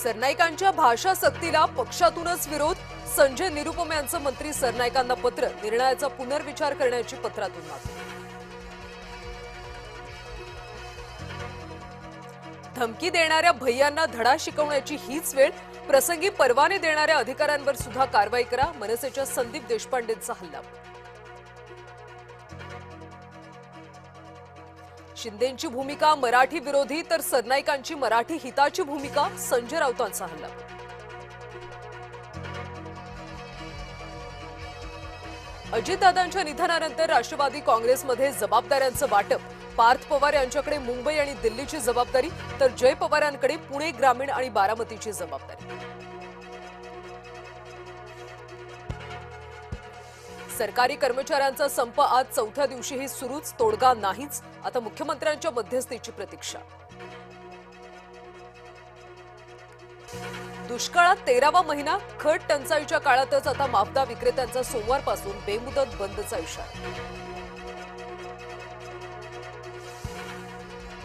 सरनाईकांच्या भाषा सक्तीला पक्षातूनच विरोध. संजय निरुपम यांचं मंत्री सरनाईकांना पत्र. निर्णयाचा पुनर्विचार करण्याची पत्रातून मागणी. धमकी देणाऱ्या भैयांना धडा शिकवण्याची हीच वेळ. प्रसंगी परवाने देणाऱ्या अधिकाऱ्यांवर सुद्धा कारवाई करा. मनसेच्या संदीप देशपांडेंचा हल्ला. शिंदेंची भूमिका मराठी विरोधी तर सरनाईकांची मराठी हिताची भूमिका. संजय राऊतांचा हल्ला. अजितदादांच्या निधनानंतर राष्ट्रवादी काँग्रेसमध्ये जबाबदाऱ्यांचं वाटप. पार्थ पवार यांच्याकडे मुंबई आणि दिल्लीची जबाबदारी तर जय पवारांकडे पुणे ग्रामीण आणि बारामतीची जबाबदारी. सरकारी कर्मचाऱ्यांचा संप आज चौथ्या दिवशीही सुरूच. तोडगा नाहीच. आता मुख्यमंत्र्यांच्या मध्यस्थीची प्रतीक्षा. दुष्काळात 13वा महिना. खत टंचाईच्या काळातच आता माफदा विक्रेत्यांचा सोमवारपासून बेमुदत बंदचा इशारा.